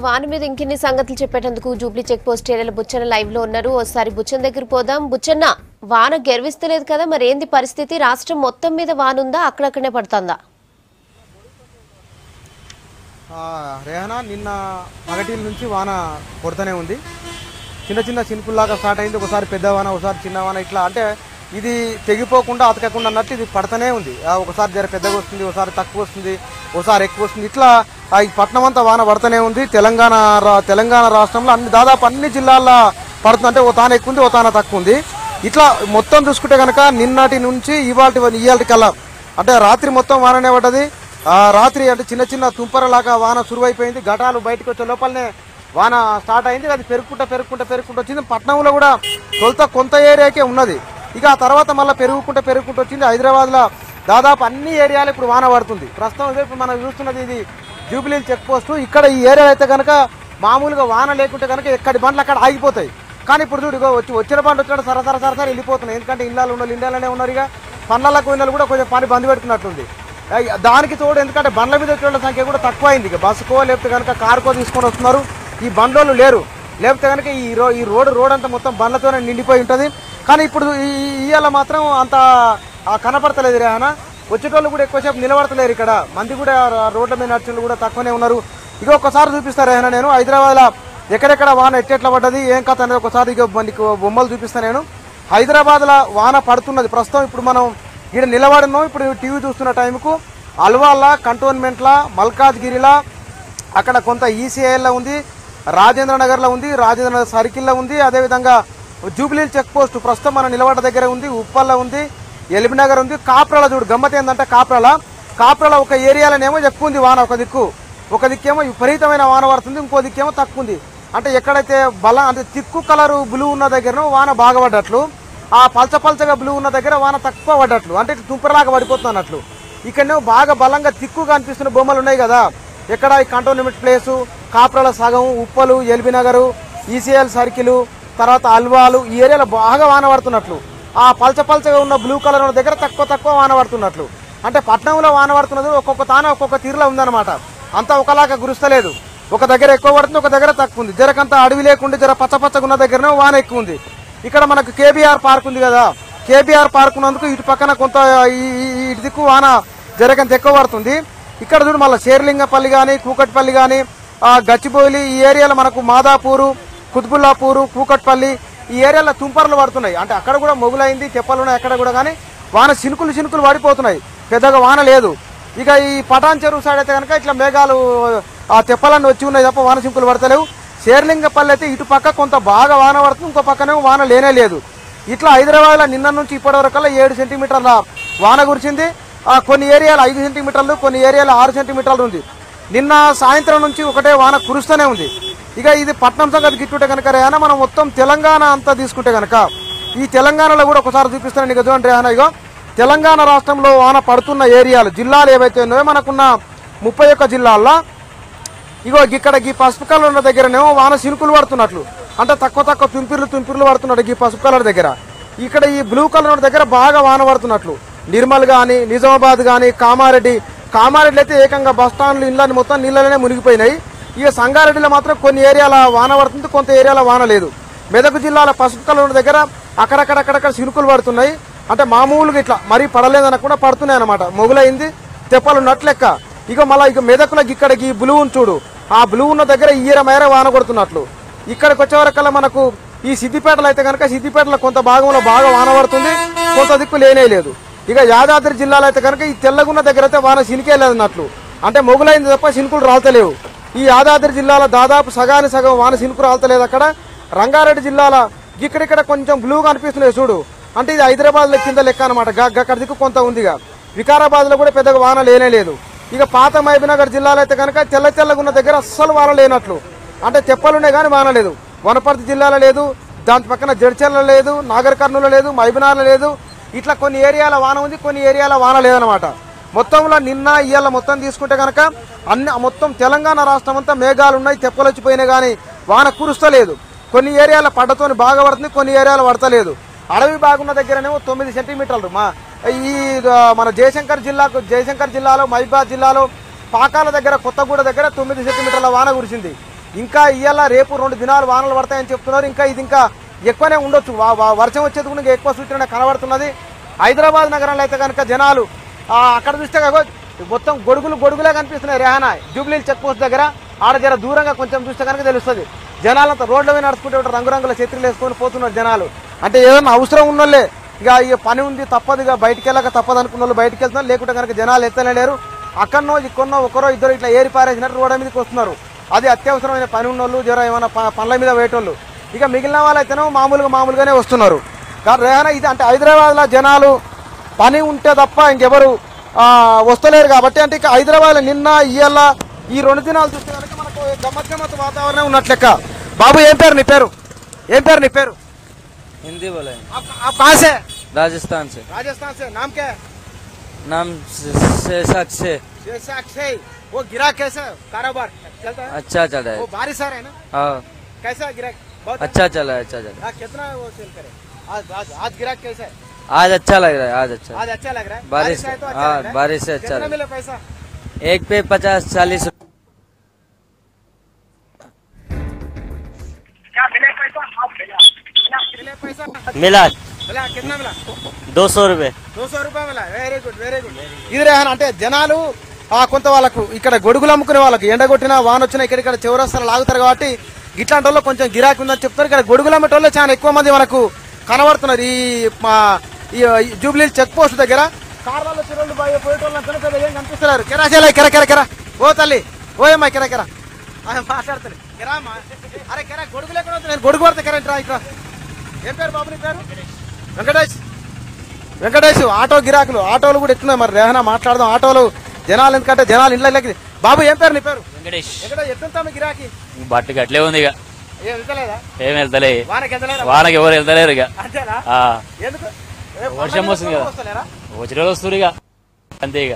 వాన మీద ఇంకిన్ని సంగతులు చెప్పేటందుకు జూబ్లీ చెక్ పోస్ట్ ఏరియాలో బుచ్చన్న లైవ్ లో ఉన్నారు. ఒకసారి బుచ్చన్న దగ్గర పోదాం. బుచ్చన్న, వాన గెర్విస్తలేదు కదా, మరి ఏంది పరిస్థితి? రాష్ట్రం మొత్తం మీద వాన ఉందా, అక్కడక్కడనే పడుతుందా? రేహనా, నిన్న మగటీల నుంచి వాన కొడుతూనే ఉంది. చిన్న చిన్న చినుకుల్లాగా స్టార్ట్ అయింది. ఒకసారి పెద్ద వాన, ఒకసారి చిన్న వాన, ఇట్లా అంటే ఇది తెగిపోకుండా అతకకుండా అన్నట్టు ఇది పడుతూనే ఉంది. ఒకసారి జర పెద్దగా వస్తుంది, ఒకసారి తక్కువ వస్తుంది, ఒకసారి ఎక్కువ వస్తుంది. ఇట్లా ఈ పట్నం అంతా వాన పడుతూనే ఉంది. తెలంగాణ రాష్ట్రంలో దాదాపు అన్ని జిల్లాల్లో పడుతుంది. అంటే ఓ తాన ఎక్కువ ఉంది, ఓ తాన తక్కువ ఉంది. ఇట్లా మొత్తం చూసుకుంటే కనుక నిన్నటి నుంచి ఇవాళ కల్లా అంటే రాత్రి మొత్తం వాననే పడ్డది. రాత్రి అంటే చిన్న చిన్న తుంపరలాగా వాన సురువైపోయింది. ఘటాలు బయటకు వచ్చే లోపలనే వాన స్టార్ట్ అయింది. అది పెరుగుకుంటూ వచ్చింది. పట్నంలో కూడా తొలుత కొంత ఏరియాకే ఉన్నది. ఇక ఆ తర్వాత మళ్ళీ పెరుగుకుంటూ వచ్చింది. హైదరాబాద్లో దాదాపు అన్ని ఏరియాలు ఇప్పుడు వాన పడుతుంది. ప్రస్తుతం ఇప్పుడు మనం చూస్తున్నది ఇది జూబ్లీ చెక్ పోస్ట్. ఇక్కడ ఈ ఏరియా అయితే కనుక మామూలుగా వాన లేకుంటే కనుక ఎక్కడి బండ్లు అక్కడ ఆగిపోతాయి. కానీ ఇప్పుడు చూడు, వచ్చిన బండ్లు వచ్చినట్టు సరసర వెళ్ళిపోతున్నాయి. ఎందుకంటే ఇండ్లలోనే ఉన్నారు. ఇక పనులకు ఇళ్ళలు కూడా కొంచెం పని బంద్ పెట్టుకున్నట్టుంది. దానికి తోడు ఎందుకంటే బండ్ల మీద వచ్చే సంఖ్య కూడా తక్కువ అయింది. ఇక బస్సుకో లేకపోతే కనుక కారుకో తీసుకొని వస్తున్నారు. ఈ బండ్లు లేరు. లేకపోతే కనుక ఈ రోడ్ అంతా మొత్తం బండ్లతోనే నిండిపోయి ఉంటుంది. కానీ ఇప్పుడు ఇవాళ మాత్రం అంత కనపడతలేదు. రేహనా, వచ్చేటోళ్ళు కూడా ఎక్కువసేపు నిలబడతలేరు. ఇక్కడ మంది కూడా రోడ్ల మీద నడిచిన కూడా తక్కువనే ఉన్నారు. ఇక ఒక్కసారి చూపిస్తారు రేహనా, నేను హైదరాబాద్లో ఎక్కడెక్కడ వాన ఎట్లా పడ్డది, ఏం కథ అనేది ఒకసారి ఇక నీకు బొమ్మలు చూపిస్తాను. నేను హైదరాబాద్లో వాన పడుతున్నది. ప్రస్తుతం ఇప్పుడు మనం ఇక్కడ నిలబడినాం. ఇప్పుడు టీవీ చూస్తున్న టైంకు అల్వాల్లా, కంటోన్మెంట్లా, మల్కాజ్గిరిలా, అక్కడ కొంత ఈసీఐలో ఉంది, రాజేంద్ర నగర్లో ఉంది, రాజేంద్ర నగర్ సర్కిల్లో ఉంది, అదేవిధంగా జూబ్లీ చెక్ పోస్ట్ ప్రస్తుతం మన నిలబడ్డ దగ్గర ఉంది, ఉప్పల్లో ఉంది, ఎల్బీ నగర్ ఉంది, కాప్రాల. చూడు గమ్మత్ ఏంటంటే కాప్రాల ఒక ఏరియాలోనేమో ఎక్కువ ఉంది వాన. ఒక దిక్కేమో విపరీతమైన వాన పడుతుంది, ఇంకో దిక్కేమో తక్కువ ఉంది. అంటే ఎక్కడైతే అంటే తిక్కు కలరు బ్లూ ఉన్న దగ్గర వాన బాగా పడ్డట్లు, ఆ పల్చగా బ్లూ ఉన్న దగ్గర వాన తక్కువ పడ్డట్లు, అంటే తుంపరలాగా పడిపోతుంది అన్నట్లు. ఇక్కడనేమో బాగా బలంగా తిక్కుగా అనిపిస్తున్న బొమ్మలు ఉన్నాయి కదా. ఎక్కడ ఈ కంటోన్మెంట్ ప్లేసు, కాప్రాల సగం, Uppal, LB Nagar, ECIL circle, తర్వాత అల్వాలు, ఈ ఏరియాలో బాగా వాన పడుతున్నట్లు. ఆ పల్చగా ఉన్న బ్లూ కలర్ ఉన్న దగ్గర తక్కువ వాన పడుతున్నట్లు. అంటే పట్నంలో వాన పడుతున్నది ఒక్కొక్క తాన ఒక్కొక్క తీరులో ఉందన్నమాట. అంతా ఒకలాగా గురుస్తలేదు. ఒక దగ్గర ఎక్కువ పడుతుంది, ఒక దగ్గర తక్కువ ఉంది. జరకంత అడవి లేకుండా జర పచ్చగా ఉన్న దగ్గరనే వాన ఎక్కువ ఉంది. ఇక్కడ మనకు కేబీఆర్ పార్క్ ఉంది కదా, కేబీఆర్ పార్క్ ఉన్నందుకు ఇటు పక్కన కొంత ఇటు దిక్కు వాన జరకంత ఎక్కువ పడుతుంది. ఇక్కడ చూడు మళ్ళీ షేర్లింగపల్లి కానీ, కూకట్పల్లి కానీ, గచ్చిబౌలి, ఈ ఏరియాలో మనకు మాదాపూరు, కుత్బుల్లాపూరు, కూకట్పల్లి, ఈ ఏరియాలో తుంపర్లు పడుతున్నాయి. అంటే అక్కడ కూడా మొగులైంది, తెప్పలు ఉన్నాయి అక్కడ కూడా. కానీ వాన చినుకులు పడిపోతున్నాయి, పెద్దగా వాన లేదు. ఇక ఈ పటాన్ చెరువు సైడ్ అయితే కనుక ఇట్లా మేఘాలు ఆ తెప్పలన్నీ వచ్చి ఉన్నాయి తప్ప వాన చినుకులు పడతలేవు. షేర్లింగపల్లి అయితే ఇటు పక్క కొంత బాగా వాన పడుతుంది, ఇంకో పక్కనేమో వాన లేనే లేదు. ఇట్లా హైదరాబాద్లో నిన్న నుంచి ఇప్పటి వరకల్లా 7 సెంటీమీటర్ల వాన కురిసింది. కొన్ని ఏరియాలు 5 సెంటీమీటర్లు, కొన్ని ఏరియాలు 6 సెంటీమీటర్లు ఉంది. నిన్న సాయంత్రం నుంచి ఒకటే వాన కురుస్తూనే ఉంది. ఇక ఇది పట్నం సంగతి గిట్టుంటే కనుక రేహనా, మనం మొత్తం తెలంగాణ అంతా తీసుకుంటే కనుక ఈ తెలంగాణలో కూడా ఒకసారి చూపిస్తాను నీకు. చూడండి రేహనా, ఇగో తెలంగాణ రాష్ట్రంలో వాన పడుతున్న ఏరియాలు, జిల్లాలు ఏవైతే ఉన్నాయో మనకున్న 31 జిల్లాల్లో ఇగో ఇక్కడ ఈ పసుపు కలర్ ఉన్న దగ్గరనేమో వాన చినుకులు పడుతున్నట్లు. అంటే తక్కువ తుంపిర్లు పడుతున్నట్టు ఈ పసుపు కలర్ దగ్గర. ఇక్కడ ఈ బ్లూ కలర్ ఉన్న దగ్గర బాగా వాన పడుతున్నట్లు. నిర్మల్ కానీ, నిజామాబాద్ కానీ, కామారెడ్డి అయితే ఏకంగా బస్టాండ్లు ఇళ్ళని మొత్తం నీళ్ళలోనే మునిగిపోయినాయి. ఇక సంగారెడ్డిలో మాత్రం కొన్ని ఏరియాల వాన పడుతుంది, కొంత ఏరియాల వాన లేదు. మెదక్ జిల్లాల పసుపు కలర్ ఉన్న దగ్గర అక్కడక్కడ చినుకులు పడుతున్నాయి. అంటే మామూలుగా ఇట్లా మరీ పడలేదనకుండా పడుతున్నాయి అనమాట. మొగులైంది, తెప్పలు ఉన్నట్లు లెక్క. ఇక మళ్ళీ మెదకులో ఇక్కడికి బ్లూ చూడు, ఆ బ్లూ ఉన్న దగ్గర ఈరమేర వాన కొడుతున్నట్లు. ఇక్కడికి వచ్చే వరకల్లా మనకు ఈ సిద్దిపేటలో అయితే కనుక సిద్దిపేటలో కొంత భాగంలో బాగా వాన పడుతుంది, కొంత దిక్కు లేనే లేదు. ఇక యాదాద్రి జిల్లాలో అయితే కనుక ఈ తెల్లగున్న దగ్గర అయితే వాన చినికే లేదన్నట్లు. అంటే మొగులైంది తప్ప చినుకులు రాల్తలేవు. ఈ యాదాద్రి జిల్లాలో దాదాపు సగం వాన చినుకు రాల్తలేదు. అక్కడ రంగారెడ్డి జిల్లాలో ఇక్కడిక్కడ కొంచెం బ్లూగా అనిపిస్తున్నాయి చూడు. అంటే ఇది హైదరాబాద్ కింద లెక్క అనమాట. అక్కడ దిక్కు కొంత ఉందిగా. వికారాబాద్లో కూడా పెద్దగా వాన లేనే లేదు. ఇక పాత మహబూబ్నగర్ జిల్లాలో అయితే కనుక తెల్లగా ఉన్న దగ్గర అస్సలు వాన లేనట్లు. అంటే తెప్పలున్నాయి కానీ వాన లేదు. వనపర్తి జిల్లాలో లేదు, దాని పక్కన జడ్చర్ల లేదు, నాగర్ కర్నూలు లేదు, మహబూబ్నగర్లో లేదు. ఇట్లా కొన్ని ఏరియాల వాన ఉంది, కొన్ని ఏరియాల వాన లేదనమాట. మొత్తంలో నిన్న ఇవాళ మొత్తం తీసుకుంటే కనుక మొత్తం తెలంగాణ రాష్ట్రం అంతా మేఘాలు ఉన్నాయి, తెప్పలు వచ్చిపోయినాయి కానీ వాన కురుస్తలేదు. కొన్ని ఏరియాల పడ్డతోని బాగా పడుతుంది, కొన్ని ఏరియాలు పడతలేదు. అడవి బాగున్న దగ్గరనేమో 9 సెంటీమీటర్లు. ఈ మన జయశంకర్ జిల్లాలో మహబూబాబాద్ జిల్లాలో పాకాల దగ్గర కొత్తగూడ దగ్గర 9 సెంటీమీటర్ల వాన కురిసింది. ఇంకా ఇవాళ రేపు 2 దినాలు వానలు పడతాయని చెప్తున్నారు. ఇంకా ఇది ఇంకా ఎక్కువనే ఉండొచ్చు. వర్షం వచ్చేది కూడా ఎక్కువ సూచన కనబడుతున్నది. హైదరాబాద్ నగరంలో అయితే కనుక జనాలు అక్కడ చూస్తే మొత్తం గొడుగులే కనిపిస్తున్నాయి. రెహానా జూబ్లీ చెక్ పోస్ట్ దగ్గర ఆడ జర దూరంగా కొంచెం చూస్తే కనుక తెలుస్తుంది. జనాలంతా రోడ్ల మీద నడుచుకుంటే రంగురంగుల ఛత్రీలు వేసుకొని పోతున్నారు జనాలు. అంటే ఏదన్నా అవసరం ఉన్నోళ్ళే ఇక పని ఉంది తప్పదు, ఇక బయటికి వెళ్ళక తప్పదు అనుకున్న వాళ్ళు బయటికి వెళ్తున్నారు. లేకుంటే కనుక జనాలు ఎత్తలేరు. అక్కడనో ఇక్కడనో ఒకరో ఇద్దరు ఇట్లా ఏరి పారేసినట్టు రోడ్ల మీదకి వస్తున్నారు. అది అత్యవసరమైన పని ఉన్నోళ్ళు, జర ఏమైనా పనుల మీద వేయటోళ్ళు. ఇక మిగిలిన వాళ్ళైతేనో మామూలుగానే వస్తున్నారు. కానీ రెహానా ఇది అంటే హైదరాబాద్లో జనాలు పని ఉంటే తప్ప ఇంకెవరు వస్తలేరు కాబట్టి. అంటే ఇక హైదరాబాద్ నిన్న ఇవాళ ఈ 2 దినాలు చూస్తే కనుక మనకు గమ్మత్ వాతావరణం ఉన్నట్లెక్క. బాబు ఏం పేరు నీ పేరు? हिंदी बोले। आप कहाँ से? राजस्थान से। राजस्थान से। नाम क्या है? नाम शेषाक से। शेषाक से। वो गिरा कैसा कारोबार चलता है? अच्छा चल रहा है। वो बारिश आ रहा है ना? हाँ कैसा गिरा? बहुत अच्छा चल रहा है, अच्छा चल रहा कितना वो सेल करे? आज गिरा कैसा है? है। आज अच्छा लग रहा है, आज अच्छा लग रहा है। बारिश है तो अच्छा हाँ लग रहा है। बारिश से अच्छा कितना लग मिला पैसा? एक पे 50-40 क्या मिले पैसा? मिले पैसा? मिला। मिला कितना मिला? 200 रुपए। 200 రూపాయ మిలా. వెరీ గుడ్ ఇది రేహన్ అంటే జనాలు కొంత వాళ్ళకు ఇక్కడ గొడుగులు అమ్ముకునే వాళ్ళకి ఎండగొట్టినా వాన వచ్చినా ఇక్కడ చివరస్తలు లాగుతారు కాబట్టి ఇట్లాంటి వాళ్ళు కొంచెం గిరాకీ ఉందని చెప్తారు. ఇక్కడ గొడుగులు అమ్మేటోళ్ళు చాలా ఎక్కువ మంది మనకు కనబడుతున్నారు. ఈ జూబ్లీ చెక్ పోస్ట్ దగ్గర కార్లలో చిరులు పోయేటోళ్ళు ఏం కనిపిస్తున్నారు. కెరా ఓ తల్లి ఓయమ్మా కెరా మాట్లాడుతుంది కెరామా. అరే కెరా గొడుగులు ఎక్కడ నేను గొడుగు పడితే కెరా ఇక్కడ. ఏం పేరు బాబు నీ పేరు? వెంకటేష్. ఆటో గిరాకులు ఆటోలు కూడా ఎట్లున్నాయి మరి రేహనా మాట్లాడదాం. ఆటోలు జనాలు ఎందుకంటే జనాలు ఇళ్ళకి. బాబు ఏం పేరు నీ పేరు? వెంకటేష్. ఎట్లుంటా మీ గిరాకీ? బట్టుకు అట్లే ఉంది ఇక. ఏం వెళ్తలేదా? ఏం వెళ్తలే, వానకి వానకి ఎవరు వెళ్తలేరు ఇక. అంతేనా? ఎందుకు? ఏ వర్షం వస్తుంది కదా, వస్తలేరా? వచ్చిన వాళ్ళు వస్తారు ఇక అంతే. ఇక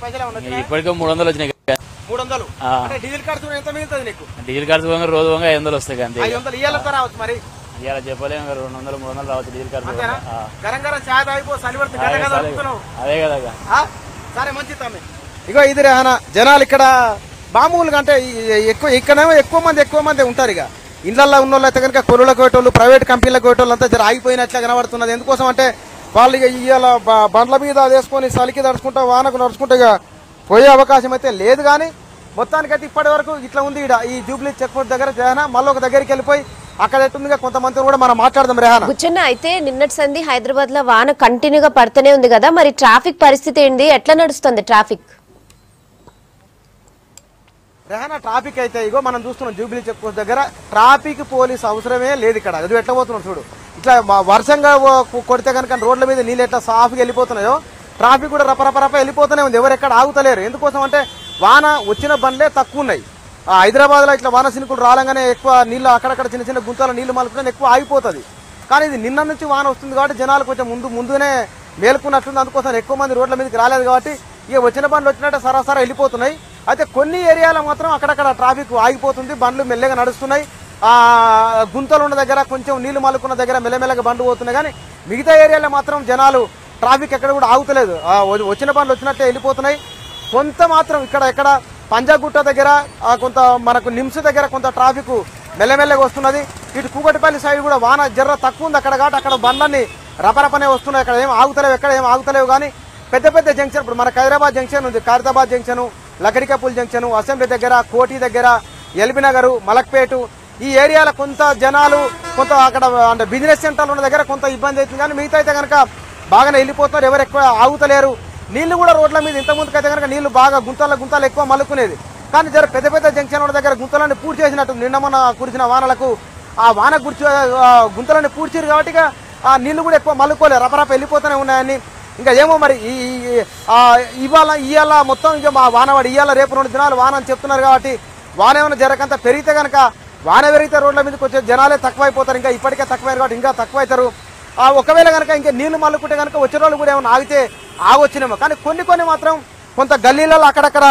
పైసలు ఏమన్నా వచ్చినాయా? ఇప్పటికే 300 వచ్చినాయి ఇక. 300. అంటే డీజిల్ ఖర్చు ఎంత మిగులుతుంది నీకు? డీజిల్ ఖర్చు పోగా రోజు పోగా 500 వస్తాయి అంతే. 500 ఇయ్యాలంతా రావచ్చు మరి. ఇవాళ చెప్పలేము, 200-300 రావచ్చు డీజిల్ ఖర్చు. అంతేనా? గరం చాయ్ తాగిపో సలివర్తి అదే కదా ఇక. సరే మంచి తమ్మి. ఇగో ఇది రేహనా జనాలు ఇక్కడ మామూలుగా అంటే ఇక్కడేమో ఎక్కువ మంది ఉంటారు. ఇక ఇళ్లలో ఉన్న వాళ్ళు అయితే కనుక కొరువులకు పోయేటోళ్ళు, ప్రైవేట్ కంపెనీలకు పోయేటోళ్ళు అంతా జర ఆగిపోయినట్లే కనబడుతున్నది. ఎందుకోసం అంటే వాళ్ళు ఇక ఇవాళ బండ్ల మీద వేసుకొని సలికి నడుచుకుంటా వానకు నడుచుకుంటా ఇక పోయే అవకాశం అయితే లేదు. కానీ మొత్తానికైతే ఇప్పటి వరకు ఇట్లా ఉంది. ఈ జూబ్లీ చెక్ పోస్ట్ దగ్గర రేహనా మళ్ళీ ఒక దగ్గరికి వెళ్ళిపోయి అక్కడ ఎట్టుందిగా కొంతమంది కూడా మనం మాట్లాడదాం. రేహనా బుచ్చన్న, అయితే నిన్నటి సంధి హైదరాబాద్ లో వాన కంటిన్యూగా పడుతూనే ఉంది కదా, మరి ట్రాఫిక్ పరిస్థితి ఏంటి? ఎట్లా నడుస్తుంది ట్రాఫిక్? రేహనా ట్రాఫిక్ అయితే ఇగో మనం చూస్తున్నాం జూబ్లీ చెక్ పోస్ట్ దగ్గర ట్రాఫిక్ పోలీస్ అవసరమే లేదు ఇక్కడ. అది ఎట్లా పోతున్నాం చూడు. ఇట్లా వర్షంగా కొడితే కనుక రోడ్ల మీద నీళ్ళు ఎట్లా సాఫ్గా వెళ్ళిపోతున్నాయో ట్రాఫిక్ కూడా రపరపరప వెళ్ళిపోతూనే ఉంది. ఎవరు ఎక్కడ ఆగుతలేరు. ఎందుకోసం అంటే వాన వచ్చిన బండ్లే తక్కువ ఉన్నాయి. హైదరాబాద్ లో ఇట్లా వాన సినుకులు రాలంగానే ఎక్కువ నీళ్ళు అక్కడక్కడ చిన్న గుంతల నీళ్లు మలుపుకొని ఎక్కువ ఆగిపోతుంది. కానీ ఇది నిన్న నుంచి వాన వస్తుంది కాబట్టి జనాలు కొంచెం ముందునే మేలుకున్నట్టుంది. అందుకోసం ఎక్కువ మంది రోడ్ల మీదకి రాలేదు కాబట్టి ఇక వచ్చిన బండ్లు వచ్చినట్టే సరాసరా వెళ్ళిపోతున్నాయి. అయితే కొన్ని ఏరియాలో మాత్రం అక్కడక్కడ ట్రాఫిక్ ఆగిపోతుంది, బండ్లు మెల్లగా నడుస్తున్నాయి. గుంతలు ఉన్న దగ్గర కొంచెం నీళ్లు మలుకున్న దగ్గర మెల్లమెల్లగా బండ్లు పోతున్నాయి. కానీ మిగతా ఏరియాలో మాత్రం జనాలు ట్రాఫిక్ ఎక్కడ కూడా ఆగుతలేదు. వచ్చిన బండ్లు వచ్చినట్టే వెళ్ళిపోతున్నాయి. కొంత మాత్రం ఇక్కడ పంజాగుట్ట దగ్గర కొంత మనకు నిమ్స్ దగ్గర కొంత ట్రాఫిక్ మెల్లమెల్లగా వస్తున్నది. ఇటు కూకటిపల్లి సైడ్ కూడా వాన జర్ర తక్కువ ఉంది అక్కడ కాబట్టి అక్కడ బండ్లన్నీ రపరపనే వస్తున్నాయి. అక్కడ ఏం ఆగుతలేవు, ఎక్కడ ఏం ఆగుతలేవు. కానీ పెద్ద జంక్షన్ ఇప్పుడు మనకు హైదరాబాద్ జంక్షన్ ఉంది, Khairatabad junction, Lakdikapul junction, assembly దగ్గర, కోటి దగ్గర, ఎల్బీ నగర్, మలక్పేట ఈ ఏరియాలో కొంత జనాలు కొంత అక్కడ అంటే బిజినెస్ సెంటర్లు ఉన్న దగ్గర కొంత ఇబ్బంది అవుతుంది. కానీ మిగతా అయితే కనుక బాగానే వెళ్ళిపోతున్నారు, ఎవరు ఎక్కువ ఆగుతలేరు. నీళ్లు కూడా రోడ్ల మీద ఇంత ముందుకైతే కనుక నీళ్లు బాగా గుంతలు ఎక్కువ మలుకునేది. కానీ జర పెద్ద జంక్షన్ ఉన్న దగ్గర గుంతలన్నీ పూర్తి చేసినట్టు నిన్న మొన్న కురిసిన వానలకు ఆ వాన గుంతలన్నీ పూడ్చారు కాబట్టి ఆ నీళ్లు కూడా ఎక్కువ మలుకోలేదు, రపరప వెళ్ళిపోతూనే ఉన్నాయని. ఇంకా ఏమో మరి ఇవాళ మొత్తం ఇక వానవాడి ఇవాళ రేపు 2 దినాలు వాన అని చెప్తున్నారు కాబట్టి వాన ఏమైనా జరగంత పెరిగితే కనుక వాన పెరిగితే రోడ్ల మీదకి వచ్చే జనాలే తక్కువైపోతారు. ఇంకా ఇప్పటికే తక్కువైరు కాబట్టి ఇంకా తక్కువైతారు. ఒకవేళ కనుక ఇంకా నీళ్లు మల్లుకుంటే కనుక వచ్చే రోజులు కూడా ఏమైనా ఆగితే ఆగొచ్చినేమో. కానీ కొన్ని మాత్రం కొంత గల్లీలలో అక్కడక్కడ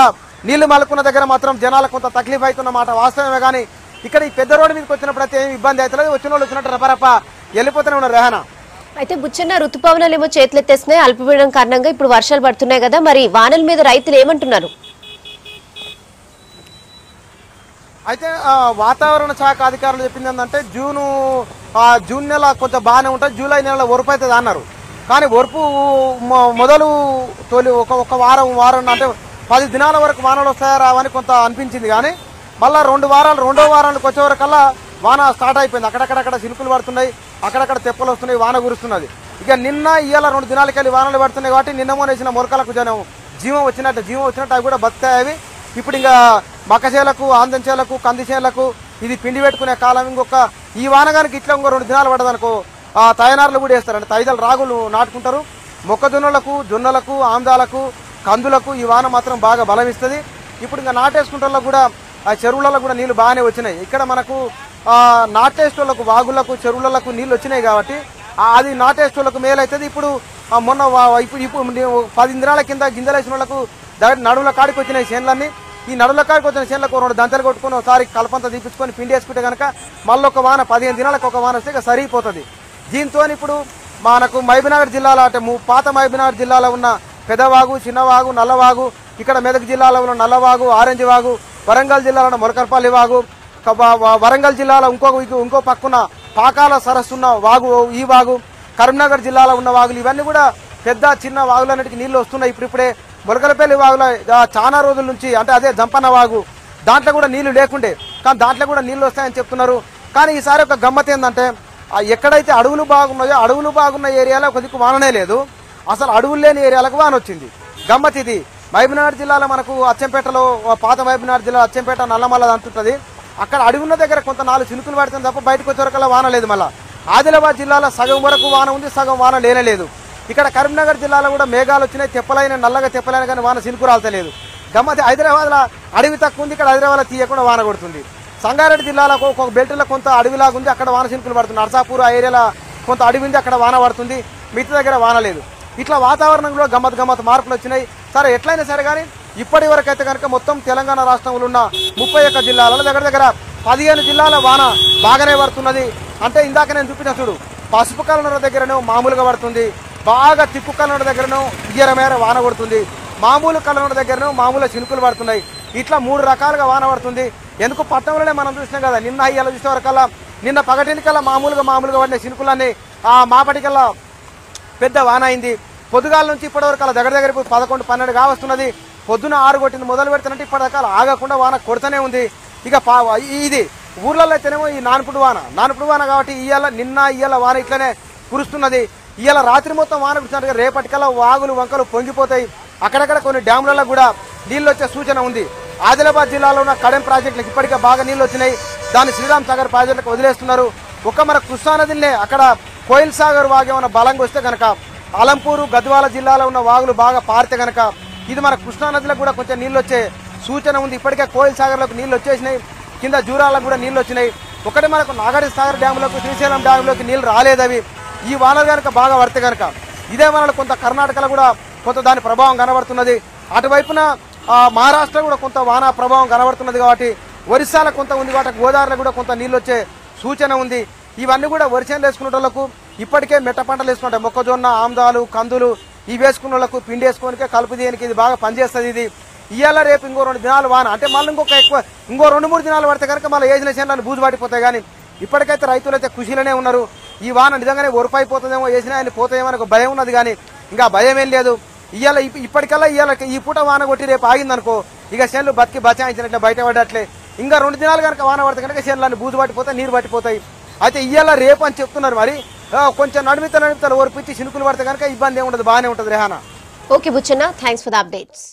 నీళ్లు మలుకున్న దగ్గర మాత్రం జనాలు కొంత తక్లీఫ్ అవుతున్న మాట వాస్తవమే. కానీ ఇక్కడ ఈ పెద్ద రోడ్డు మీదకి వచ్చినప్పుడు అయితే ఏమి ఇబ్బంది అవుతలేదు, వచ్చిన వాళ్ళు వచ్చినట్టు రపరప వెళ్ళిపోతూనే ఉన్నారు. రేహనా అయితే బుచ్చన్న, ఋతుపవనాలు ఏమో చేతులెత్తేస్తున్నాయి, అల్పపీడనం కారణంగా ఇప్పుడు వర్షాలు పడుతున్నాయి కదా, మరి వానల మీద రైతులు ఏమంటున్నారు? అయితే వాతావరణ శాఖ అధికారులు చెప్పింది ఏంటంటే జూన్ నెల కొంచెం బాగానే ఉంటుంది, జూలై నెల ఒరుపు అవుతుంది అన్నారు. కానీ ఒరుపు మొదలు తొలి ఒక వారం అంటే 10 దినాల వరకు వానలు వస్తాయా రావని కొంత అనిపించింది. కానీ మళ్ళీ రెండో వారానికి వచ్చే వరకల్లా వాన స్టార్ట్ అయిపోయింది. అక్కడక్కడ చినుకులు పడుతున్నాయి, అక్కడక్కడ తెప్పలు వస్తున్నాయి, వాన కురుస్తున్నది. ఇక నిన్న ఇవాళ 2 దినాలకి వెళ్ళి వానలు పడుతున్నాయి కాబట్టి నిన్న మొన్న మొలకలకు జీవం వచ్చినట్టు అవి కూడా బతుకుతాయి. ఇప్పుడు ఇంకా మక్కచేలకు, ఆందం చేలకు, కంది చేలకు ఇది పిండి పెట్టుకునే కాలం. ఈ వానగానికి ఇట్లా 2 దినాలు పడదనుకో తయనారులు కూడా వేస్తారు. అంటే తైదలు రాగులు నాటుకుంటారు. మొక్కజొన్నలకు, జొన్నలకు, ఆందాలకు, కందులకు ఈ వాన మాత్రం బాగా బలం ఇస్తుంది. ఇప్పుడు ఇంకా నాటేసుకుంటాల్లో కూడా ఆ చెరువులలో కూడా నీళ్లు బాగానే వచ్చినాయి. ఇక్కడ మనకు నాటేసుకోళ్ళకు, వాగులకు, చెరువులకు నీళ్లు వచ్చినాయి కాబట్టి అది నాటేసుకోళ్ళకు మేలు అవుతుంది. ఇప్పుడు మొన్న ఇప్పుడు 10 దినాల కింద గింజలు వేసిన వాళ్ళకు నడువుల కాడికి వచ్చినాయి చేనులన్నీ. ఈ నడువుల కాడికి వచ్చిన చేనులకు 2 దంతలు కొట్టుకొని ఒకసారి కలపంతా తీపించుకొని పిండి వేసుకుంటే కనుక మళ్ళీ ఒక వాన 15 దినాలకు ఒక వాన వస్తే సరిపోతుంది. దీంతో ఇప్పుడు మనకు మహబూబ్నగర్ జిల్లాలో అంటే పాత మహబూబ్నగర్ జిల్లాలో ఉన్న పెదవాగు, చిన్నవాగు, నల్లవాగు, ఇక్కడ మెదక్ జిల్లాలో ఉన్న నల్లవాగు, ఆరెంజ్ వాగు, వరంగల్ జిల్లాలో ఉన్న మొలకల్పల్లి వాగు, వరంగల్ జిల్లాలో ఇంకో పక్కన పాకాల సరస్సు ఉన్న వాగు, ఈ వాగు, కరీంనగర్ జిల్లాలో ఉన్న వాగులు ఇవన్నీ కూడా పెద్ద చిన్న వాగులన్నిటికీ నీళ్లు వస్తున్నాయి. ఇప్పుడిప్పుడే మొలకలపల్లి వాగులో చాలా రోజుల నుంచి అంటే అదే జంపన్న వాగు దాంట్లో కూడా నీళ్లు లేకుండే, కానీ దాంట్లో కూడా నీళ్లు వస్తాయని చెప్తున్నారు. కానీ ఈసారి ఒక గమ్మత్ ఏంటంటే ఎక్కడైతే అడవులు బాగున్నాయో అడవులు బాగున్న ఏరియాలో ఒక దిక్కు వాననే లేదు, అసలు అడవులు లేని ఏరియాలకు వాన వచ్చింది. గమ్మత్ ఇది. మహబూబ్నగర్ జిల్లాలో మనకు అచ్చంపేటలో పాత మహబూబ్నగర్ జిల్లా అచ్చంపేట నల్లమల్ల అంటుంటుంది. అక్కడ అడవి ఉన్న దగ్గర కొంత 4 చినుకులు పడుతుంది తప్ప బయటకు వచ్చే వరకల్లా వాన లేదు. మళ్ళీ ఆదిలాబాద్ జిల్లాలో సగం వరకు వాన ఉంది, సగం వాన లేనలేదు. ఇక్కడ కరీంనగర్ జిల్లాలో కూడా మేఘాలు వచ్చినాయి, తెప్పలైన నల్లగా తెప్పలైన కానీ వాన చినుకు రాల్తలేదు. గమ్మతి హైదరాబాద్లో అడవి తక్కువ ఉంది, ఇక్కడ హైదరాబాద్లో తీయకుండా వాన కొడుతుంది. సంగారెడ్డి జిల్లాలో ఒక బెల్ట్లో కొంత అడవిలాగా ఉంది, అక్కడ వాన చినుకులు పడుతుంది. నర్సాపూర్ ఆ ఏరియాలో కొంత అడవి ఉంది, అక్కడ వాన పడుతుంది, మిగతా దగ్గర వాన లేదు. ఇట్లా వాతావరణంలో గమ్మత్ మార్పులు వచ్చినాయి. సరే ఎట్లయినా సరే కానీ ఇప్పటి వరకు అయితే కనుక మొత్తం తెలంగాణ రాష్ట్రంలో ఉన్న 31 జిల్లాలలో దగ్గర 15 జిల్లాల వాన బాగానే పడుతున్నది. అంటే ఇందాక నేను చూపించిన చూడు, పసుపు కలనర దగ్గరనో మామూలుగా పడుతుంది, బాగా తిక్కు కలనర దగ్గరనో ఇయ్యరమేర వాన కొడుతుంది, మామూలు కలనర దగ్గరనో మామూలు చినుకులు పడుతున్నాయి. ఇట్లా 3 రకాలుగా వాన పడుతుంది. ఎందుకు పట్టణంలోనే మనం చూసినాం కదా, నిన్న ఇయ్యాల చూసే వరకల్లా నిన్న పగటినికల్లా మామూలుగా పడిన చినుకులన్నీ మాపటికల్లా పెద్ద వాన అయింది. పొద్దుగాల నుంచి ఇప్పటి వరకు అలా దగ్గర 11-12 కావస్తున్నది. పొద్దున 6 కొట్టింది మొదలు పెడుతున్నట్టు ఇప్పటిదాకా ఆగకుండా వాన కొడుతూనే ఉంది. ఇక ఇది ఊర్లలో అయితేనేమో ఈ నానుపుడు వాన కాబట్టి నిన్న ఇయ్యాల వాన ఇట్లనే కురుస్తున్నది. ఇవాళ రాత్రి మొత్తం వాన కురుస్తున్నట్టుగా రేపటికల్లా వాగులు వంకలు పొంగిపోతాయి. అక్కడక్కడ కొన్ని డ్యాములలో కూడా నీళ్ళు వచ్చే సూచన ఉంది. ఆదిలాబాద్ జిల్లాలో ఉన్న కడెం ప్రాజెక్టులకు ఇప్పటికే బాగా నీళ్ళు వచ్చినాయి. దాన్ని శ్రీరామ్ సాగర్ ప్రాజెక్టులకు వదిలేస్తున్నారు. మన కృష్ణానదినే అక్కడ కోయిల్ సాగర్ వాగు ఏమైనా బలంగా వస్తే కనుక అలంపూరు, గద్వాల జిల్లాలో ఉన్న వాగులు బాగా పారితే కనుక ఇది మన కృష్ణానదిలో కూడా కొంచెం నీళ్ళు వచ్చే సూచన ఉంది. ఇప్పటికే కోయిల్ సాగర్లకు నీళ్ళు వచ్చేసినాయి, కింద జూరాలకు కూడా నీళ్ళు వచ్చినాయి. ఒకటి మనకు నాగార్జున సాగర్ డ్యాములకు, శ్రీశైలం డ్యాములోకి నీళ్ళు రాలేదు. అవి ఈ వానలు కనుక బాగా పడితే కనుక ఇదే వానలు కొంత కర్ణాటకలో కూడా కొంత దాని ప్రభావం కనబడుతున్నది. అటువైపున మహారాష్ట్ర కూడా కొంత వాన ప్రభావం కనబడుతున్నది కాబట్టి ఒరిస్సాలో కొంత ఉంది, వాటి గోదావరిలో కూడా కొంత నీళ్ళు వచ్చే సూచన ఉంది. ఇవన్నీ కూడా వర్షం వేసుకునే వాళ్ళకు ఇప్పటికే మెట్ట పంటలు వేసుకుంటాయి. మొక్కజొన్న, ఆమ్దాలు, కందులు ఇవి వేసుకున్న వాళ్ళకు పిండి వేసుకోనికే కలుపు దేనికి ఇది బాగా పనిచేస్తుంది. ఇది ఇవాళ రేపు ఇంకో 2 దినాలు వాన అంటే మళ్ళీ ఇంకో 2-3 దినాలు పడితే కనుక మళ్ళీ ఏజిన చేనులను బూజు పడిపోతాయి. కానీ ఇప్పటికైతే రైతులు అయితే ఖుషీలోనే ఉన్నారు. ఈ వాన నిజంగానే ఒరుపైపోతుందేమో, వేసినా ఆయన పోతాయేమో అని భయం ఉన్నది. కానీ ఇంకా భయం ఏం లేదు. ఇప్పటికల్లా ఈ పూట వాన కొట్టి రేపు ఆగిందనుకో ఇక చేనులు బతికి బచాయించినట్లే బయటపడట్లే. ఇంకా 2 దినాలు కనుక వాన పడితే కనుక చేనులన్నీ బూజు పట్టిపోతాయి, నీరు పట్టిపోతాయి. అయితే ఇవాళ రేపు అని చెప్తున్నారు. మరి కొంచెం నడిమితలు ఓర్పించి చినుకులు పడితే కనుక ఇబ్బంది ఏమి ఉండదు, బాగానే ఉంటుంది. Rehana. Okay Buchanna, thanks for the updates.